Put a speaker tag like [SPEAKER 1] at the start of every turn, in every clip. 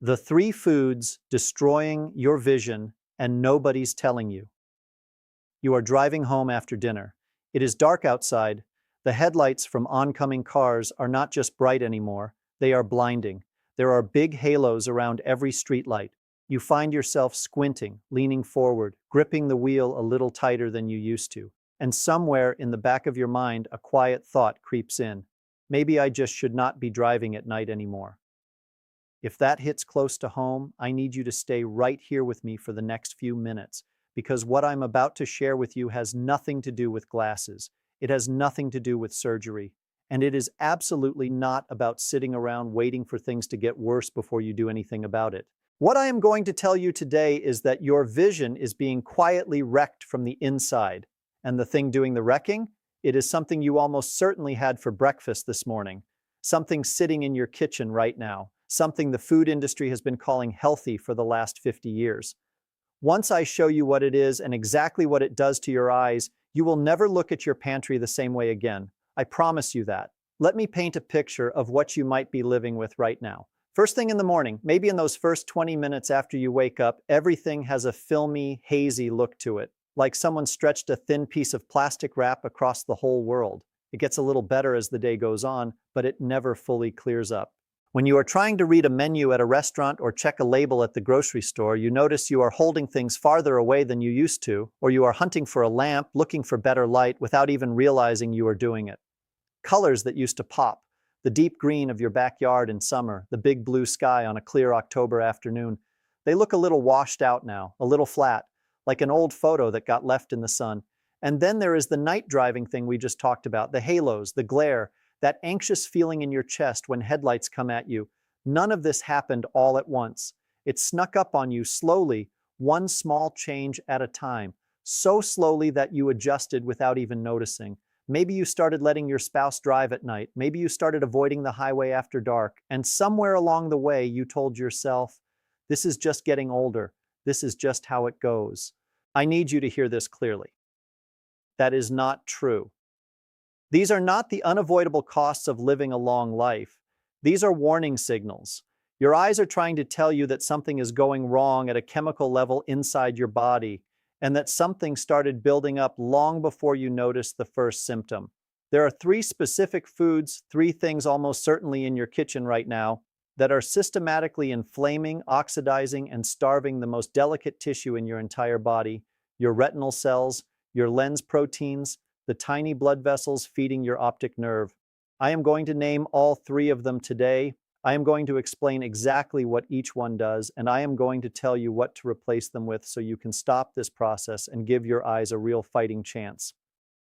[SPEAKER 1] The three foods destroying your vision and nobody's telling you. You are driving home after dinner. It is dark outside. The headlights from oncoming cars are not just bright anymore, they are blinding. There are big halos around every streetlight. You find yourself squinting, leaning forward, gripping the wheel a little tighter than you used to. And somewhere in the back of your mind, a quiet thought creeps in. Maybe I just should not be driving at night anymore. If that hits close to home, I need you to stay right here with me for the next few minutes, because what I'm about to share with you has nothing to do with glasses. It has nothing to do with surgery. And it is absolutely not about sitting around waiting for things to get worse before you do anything about it. What I am going to tell you today is that your vision is being quietly wrecked from the inside. And the thing doing the wrecking? It is something you almost certainly had for breakfast this morning. Something sitting in your kitchen right now. Something the food industry has been calling healthy for the last 50 years. Once I show you what it is and exactly what it does to your eyes, you will never look at your pantry the same way again. I promise you that. Let me paint a picture of what you might be living with right now. First thing in the morning, maybe in those first 20 minutes after you wake up, everything has a filmy, hazy look to it, like someone stretched a thin piece of plastic wrap across the whole world. It gets a little better as the day goes on, but it never fully clears up. When you are trying to read a menu at a restaurant or check a label at the grocery store, you notice you are holding things farther away than you used to, or you are hunting for a lamp, looking for better light without even realizing you are doing it. Colors that used to pop, the deep green of your backyard in summer, the big blue sky on a clear October afternoon, they look a little washed out now, a little flat, like an old photo that got left in the sun. And then there is the night driving thing we just talked about, the halos, the glare, that anxious feeling in your chest when headlights come at you. None of this happened all at once. It snuck up on you slowly, one small change at a time, so slowly that you adjusted without even noticing. Maybe you started letting your spouse drive at night. Maybe you started avoiding the highway after dark. And somewhere along the way, you told yourself, this is just getting older. This is just how it goes. I need you to hear this clearly. That is not true. These are not the unavoidable costs of living a long life. These are warning signals. Your eyes are trying to tell you that something is going wrong at a chemical level inside your body, and that something started building up long before you noticed the first symptom. There are three specific foods, three things almost certainly in your kitchen right now, that are systematically inflaming, oxidizing, and starving the most delicate tissue in your entire body, your retinal cells, your lens proteins, the tiny blood vessels feeding your optic nerve. I am going to name all three of them today. I am going to explain exactly what each one does, and I am going to tell you what to replace them with so you can stop this process and give your eyes a real fighting chance.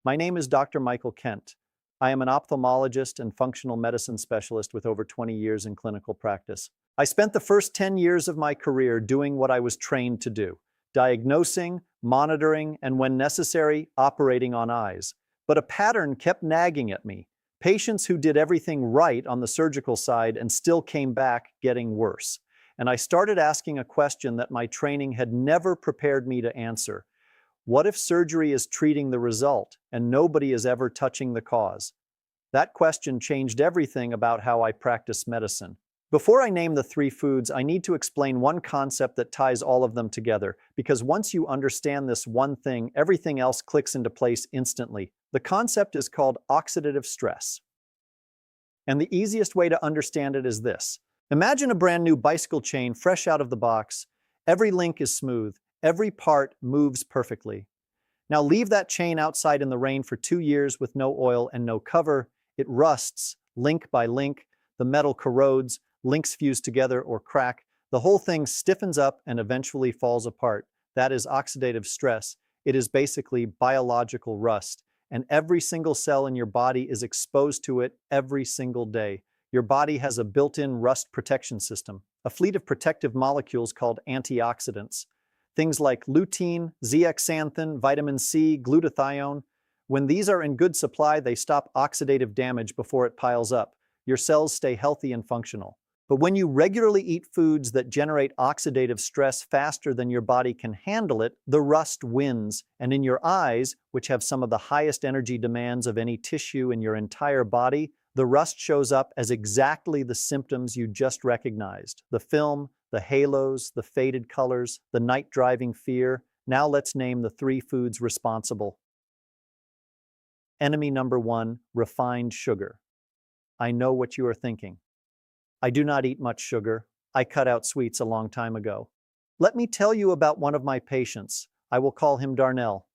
[SPEAKER 1] My name is Dr. Michael Kent. I am an ophthalmologist and functional medicine specialist with over 20 years in clinical practice. I spent the first 10 years of my career doing what I was trained to do: diagnosing, monitoring, and when necessary, operating on eyes. But a pattern kept nagging at me. Patients who did everything right on the surgical side and still came back getting worse. And I started asking a question that my training had never prepared me to answer. What if surgery is treating the result and nobody is ever touching the cause? That question changed everything about how I practice medicine. Before I name the three foods, I need to explain one concept that ties all of them together, because once you understand this one thing, everything else clicks into place instantly. The concept is called oxidative stress. And the easiest way to understand it is this. Imagine a brand new bicycle chain fresh out of the box. Every link is smooth. Every part moves perfectly. Now leave that chain outside in the rain for 2 years with no oil and no cover. It rusts, link by link. The metal corrodes, links fuse together or crack. The whole thing stiffens up and eventually falls apart. That is oxidative stress. It is basically biological rust. And every single cell in your body is exposed to it every single day. Your body has a built-in rust protection system, a fleet of protective molecules called antioxidants. Things like lutein, zeaxanthin, vitamin C, glutathione. When these are in good supply, they stop oxidative damage before it piles up. Your cells stay healthy and functional. But when you regularly eat foods that generate oxidative stress faster than your body can handle it, the rust wins. And in your eyes, which have some of the highest energy demands of any tissue in your entire body, the rust shows up as exactly the symptoms you just recognized: the film, the halos, the faded colors, the night driving fear. Now let's name the 3 foods responsible. Enemy number 1, refined sugar. I know what you are thinking. I do not eat much sugar. I cut out sweets a long time ago. Let me tell you about one of my patients. I will call him Darnell.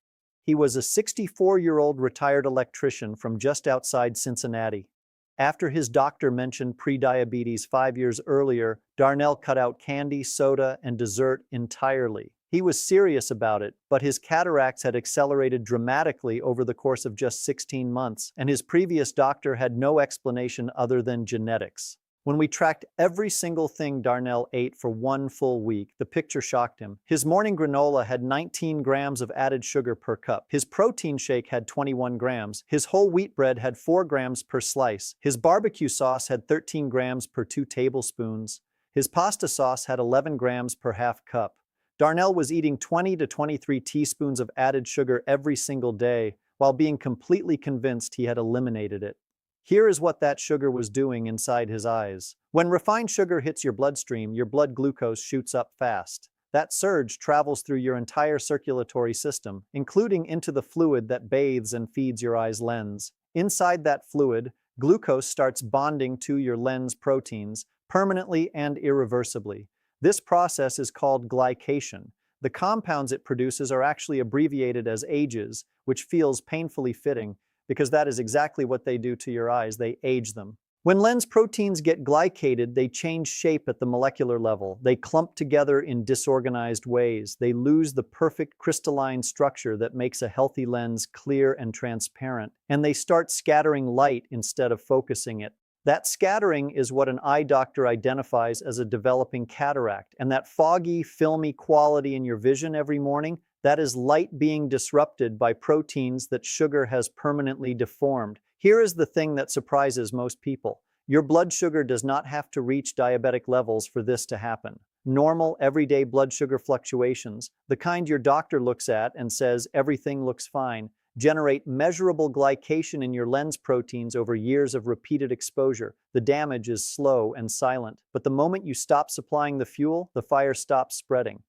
[SPEAKER 1] He was a 64-year-old retired electrician from just outside Cincinnati. After his doctor mentioned prediabetes 5 years earlier, Darnell cut out candy, soda, and dessert entirely. He was serious about it, but his cataracts had accelerated dramatically over the course of just 16 months, and his previous doctor had no explanation other than genetics. When we tracked every single thing Darnell ate for 1 full week, the picture shocked him. His morning granola had 19 grams of added sugar per cup. His protein shake had 21 grams. His whole wheat bread had 4 grams per slice. His barbecue sauce had 13 grams per 2 tablespoons. His pasta sauce had 11 grams per half cup. Darnell was eating 20 to 23 teaspoons of added sugar every single day, while being completely convinced he had eliminated it. Here is what that sugar was doing inside his eyes. When refined sugar hits your bloodstream, your blood glucose shoots up fast. That surge travels through your entire circulatory system, including into the fluid that bathes and feeds your eye's lens. Inside that fluid, glucose starts bonding to your lens proteins permanently and irreversibly. This process is called glycation. The compounds it produces are actually abbreviated as AGEs, which feels painfully fitting, because that is exactly what they do to your eyes. They age them. When lens proteins get glycated, they change shape at the molecular level. They clump together in disorganized ways. They lose the perfect crystalline structure that makes a healthy lens clear and transparent. And they start scattering light instead of focusing it. That scattering is what an eye doctor identifies as a developing cataract. And that foggy, filmy quality in your vision every morning, that is light being disrupted by proteins that sugar has permanently deformed. Here is the thing that surprises most people. Your blood sugar does not have to reach diabetic levels for this to happen. Normal, everyday blood sugar fluctuations, the kind your doctor looks at and says everything looks fine, generate measurable glycation in your lens proteins over years of repeated exposure. The damage is slow and silent, but the moment you stop supplying the fuel, the fire stops spreading.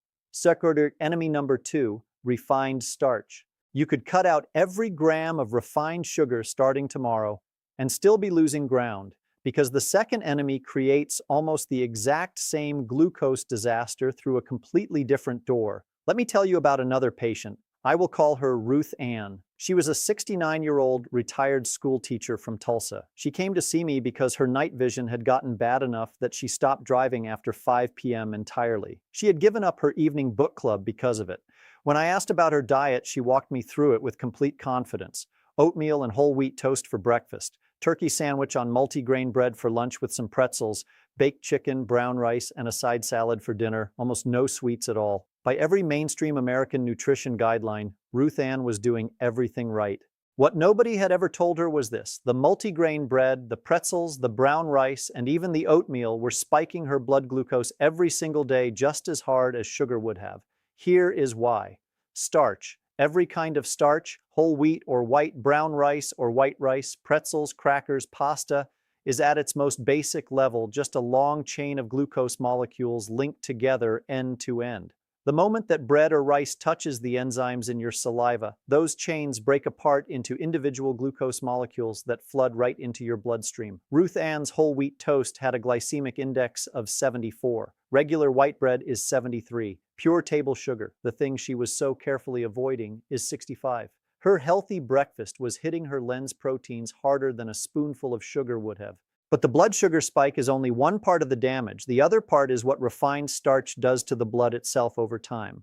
[SPEAKER 1] Enemy number 2, refined starch. You could cut out every gram of refined sugar starting tomorrow and still be losing ground, because the second enemy creates almost the exact same glucose disaster through a completely different door. Let me tell you about another patient. I will call her Ruth Ann. She was a 69-year-old retired school teacher from Tulsa. She came to see me because her night vision had gotten bad enough that she stopped driving after 5 p.m. entirely. She had given up her evening book club because of it. When I asked about her diet, she walked me through it with complete confidence. Oatmeal and whole wheat toast for breakfast, turkey sandwich on multigrain bread for lunch with some pretzels, baked chicken, brown rice, and a side salad for dinner, almost no sweets at all. By every mainstream American nutrition guideline, Ruth Ann was doing everything right. What nobody had ever told her was this: the multigrain bread, the pretzels, the brown rice, and even the oatmeal were spiking her blood glucose every single day just as hard as sugar would have. Here is why. Starch. Every kind of starch, whole wheat or white brown rice or white rice, pretzels, crackers, pasta, is at its most basic level just a long chain of glucose molecules linked together end to end. The moment that bread or rice touches the enzymes in your saliva, those chains break apart into individual glucose molecules that flood right into your bloodstream. Ruth Ann's whole wheat toast had a glycemic index of 74. Regular white bread is 73. Pure table sugar, the thing she was so carefully avoiding, is 65. Her healthy breakfast was hitting her lens proteins harder than a spoonful of sugar would have. But the blood sugar spike is only one part of the damage. The other part is what refined starch does to the blood itself over time.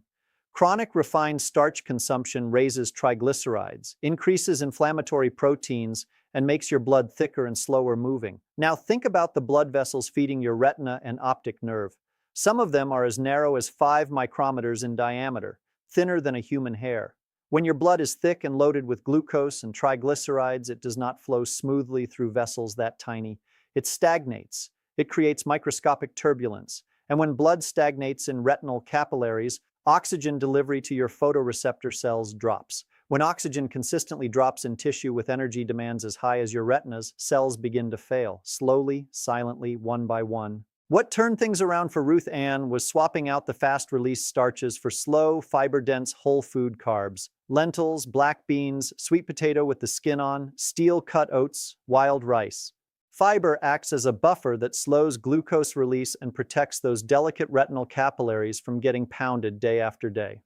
[SPEAKER 1] Chronic refined starch consumption raises triglycerides, increases inflammatory proteins, and makes your blood thicker and slower moving. Now think about the blood vessels feeding your retina and optic nerve. Some of them are as narrow as 5 micrometers in diameter, thinner than a human hair. When your blood is thick and loaded with glucose and triglycerides, it does not flow smoothly through vessels that tiny. It stagnates. It creates microscopic turbulence. And when blood stagnates in retinal capillaries, oxygen delivery to your photoreceptor cells drops. When oxygen consistently drops in tissue with energy demands as high as your retinas, cells begin to fail, slowly, silently, one by one. What turned things around for Ruth Ann was swapping out the fast-release starches for slow, fiber-dense whole food carbs. Lentils, black beans, sweet potato with the skin on, steel-cut oats, wild rice. Fiber acts as a buffer that slows glucose release and protects those delicate retinal capillaries from getting pounded day after day.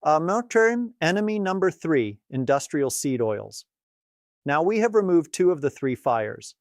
[SPEAKER 1] Modern enemy number 3, industrial seed oils. Now we have removed 2 of the 3 fires,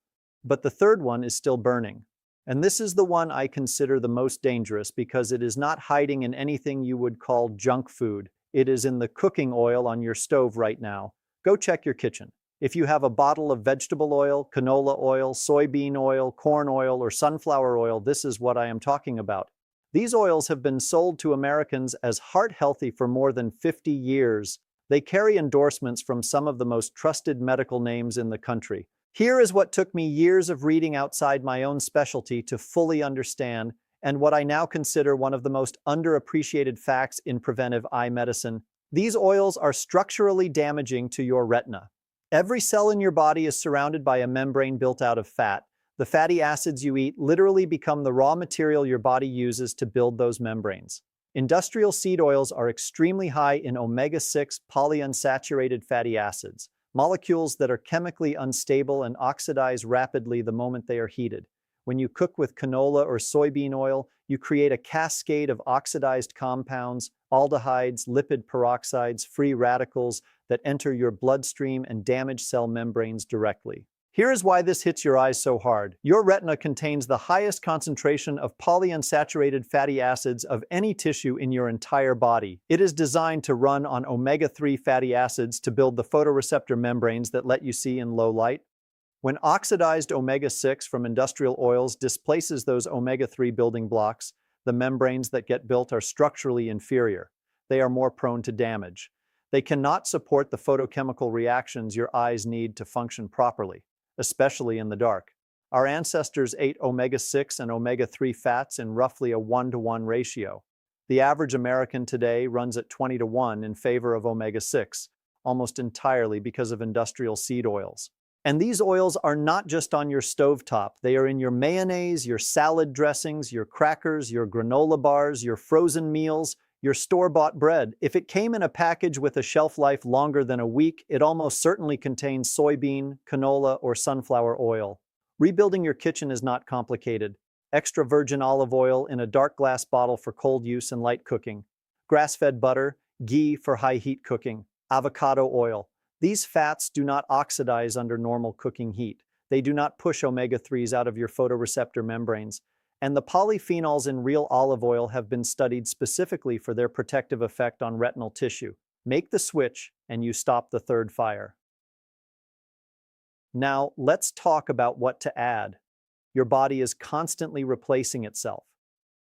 [SPEAKER 1] but the third one is still burning. And this is the one I consider the most dangerous because it is not hiding in anything you would call junk food. It is in the cooking oil on your stove right now. Go check your kitchen. If you have a bottle of vegetable oil, canola oil, soybean oil, corn oil, or sunflower oil, this is what I am talking about. These oils have been sold to Americans as heart-healthy for more than 50 years. They carry endorsements from some of the most trusted medical names in the country. Here is what took me years of reading outside my own specialty to fully understand, and what I now consider one of the most underappreciated facts in preventive eye medicine. These oils are structurally damaging to your retina. Every cell in your body is surrounded by a membrane built out of fat. The fatty acids you eat literally become the raw material your body uses to build those membranes. Industrial seed oils are extremely high in omega-6 polyunsaturated fatty acids, molecules that are chemically unstable and oxidize rapidly the moment they are heated. When you cook with canola or soybean oil, you create a cascade of oxidized compounds, aldehydes, lipid peroxides, free radicals that enter your bloodstream and damage cell membranes directly. Here is why this hits your eyes so hard. Your retina contains the highest concentration of polyunsaturated fatty acids of any tissue in your entire body. It is designed to run on omega-3 fatty acids to build the photoreceptor membranes that let you see in low light. When oxidized omega-6 from industrial oils displaces those omega-3 building blocks, the membranes that get built are structurally inferior. They are more prone to damage. They cannot support the photochemical reactions your eyes need to function properly, especially in the dark. Our ancestors ate omega-6 and omega-3 fats in roughly a 1-to-1 ratio. The average American today runs at 20-to-1 in favor of omega-6, almost entirely because of industrial seed oils. And these oils are not just on your stovetop. They are in your mayonnaise, your salad dressings, your crackers, your granola bars, your frozen meals, your store-bought bread. If it came in a package with a shelf life longer than a week, it almost certainly contains soybean, canola, or sunflower oil. Rebuilding your kitchen is not complicated. Extra virgin olive oil in a dark glass bottle for cold use and light cooking. Grass-fed butter, ghee for high heat cooking. Avocado oil. These fats do not oxidize under normal cooking heat. They do not push omega-3s out of your photoreceptor membranes. And the polyphenols in real olive oil have been studied specifically for their protective effect on retinal tissue. Make the switch, and you stop the third fire. Now, let's talk about what to add. Your body is constantly replacing itself.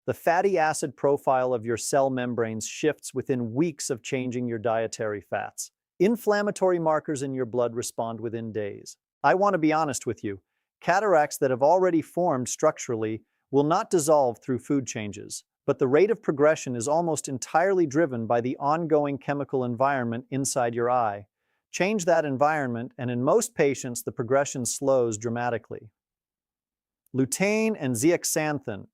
[SPEAKER 1] The fatty acid profile of your cell membranes shifts within weeks of changing your dietary fats. Inflammatory markers in your blood respond within days. I want to be honest with you. Cataracts that have already formed structurally will not dissolve through food changes, but the rate of progression is almost entirely driven by the ongoing chemical environment inside your eye. Change that environment, and in most patients, the progression slows dramatically. Lutein and zeaxanthin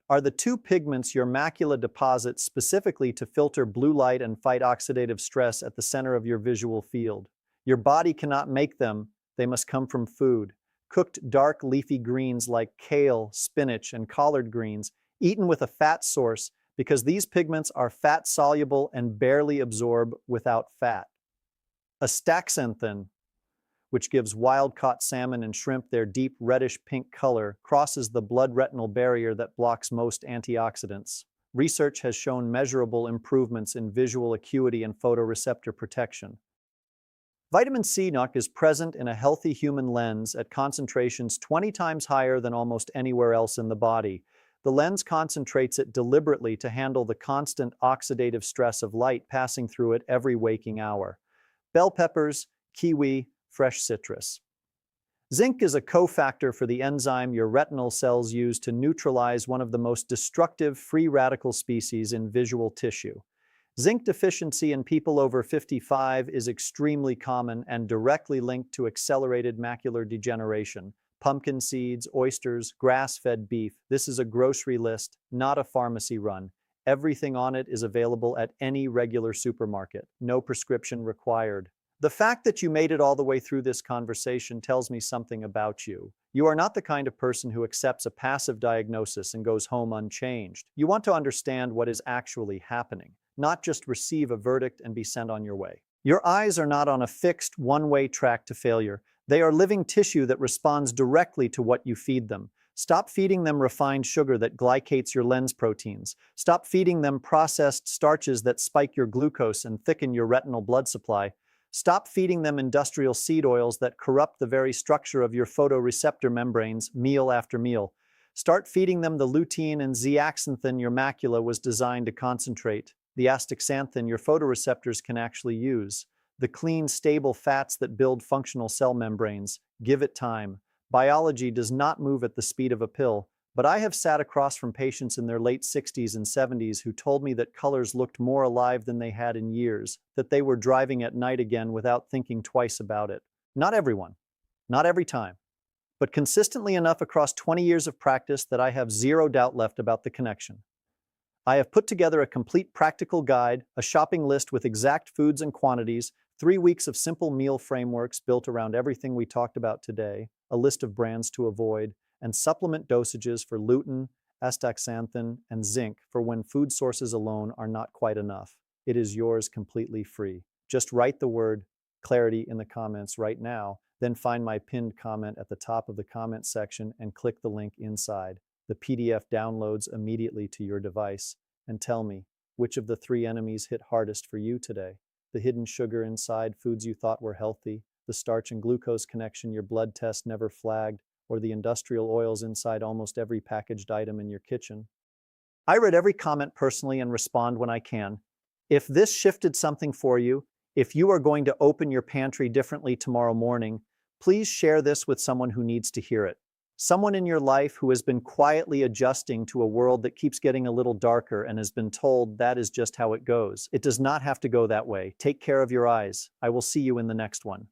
[SPEAKER 1] are the 2 pigments your macula deposits specifically to filter blue light and fight oxidative stress at the center of your visual field. Your body cannot make them, they must come from food. Cooked dark leafy greens like kale, spinach, and collard greens, eaten with a fat source because these pigments are fat-soluble and barely absorb without fat. Astaxanthin, which gives wild-caught salmon and shrimp their deep reddish-pink color, crosses the blood-retinal barrier that blocks most antioxidants. Research has shown measurable improvements in visual acuity and photoreceptor protection. Vitamin C is present in a healthy human lens at concentrations 20 times higher than almost anywhere else in the body. The lens concentrates it deliberately to handle the constant oxidative stress of light passing through it every waking hour. Bell peppers, kiwi, fresh citrus. Zinc is a cofactor for the enzyme your retinal cells use to neutralize one of the most destructive free radical species in visual tissue. Zinc deficiency in people over 55 is extremely common and directly linked to accelerated macular degeneration, pumpkin seeds, oysters, grass-fed beef. This is a grocery list, not a pharmacy run. Everything on it is available at any regular supermarket. No prescription required. The fact that you made it all the way through this conversation tells me something about you. You are not the kind of person who accepts a passive diagnosis and goes home unchanged. You want to understand what is actually happening, not just receive a verdict and be sent on your way. Your eyes are not on a fixed, one-way track to failure. They are living tissue that responds directly to what you feed them. Stop feeding them refined sugar that glycates your lens proteins. Stop feeding them processed starches that spike your glucose and thicken your retinal blood supply. Stop feeding them industrial seed oils that corrupt the very structure of your photoreceptor membranes meal after meal. Start feeding them the lutein and zeaxanthin your macula was designed to concentrate, the astaxanthin your photoreceptors can actually use, the clean, stable fats that build functional cell membranes. Give it time. Biology does not move at the speed of a pill, but I have sat across from patients in their late 60s and 70s who told me that colors looked more alive than they had in years, that they were driving at night again without thinking twice about it. Not everyone, not every time, but consistently enough across 20 years of practice that I have zero doubt left about the connection. I have put together a complete practical guide, a shopping list with exact foods and quantities, 3 weeks of simple meal frameworks built around everything we talked about today, a list of brands to avoid, and supplement dosages for lutein, astaxanthin, and zinc for when food sources alone are not quite enough. It is yours completely free. Just write the word clarity in the comments right now, then find my pinned comment at the top of the comment section and click the link inside. The PDF downloads immediately to your device. And tell me, which of the 3 enemies hit hardest for you today? The hidden sugar inside foods you thought were healthy, the starch and glucose connection your blood test never flagged, or the industrial oils inside almost every packaged item in your kitchen? I read every comment personally and respond when I can. If this shifted something for you, if you are going to open your pantry differently tomorrow morning, please share this with someone who needs to hear it. Someone in your life who has been quietly adjusting to a world that keeps getting a little darker and has been told that is just how it goes. It does not have to go that way. Take care of your eyes. I will see you in the next one.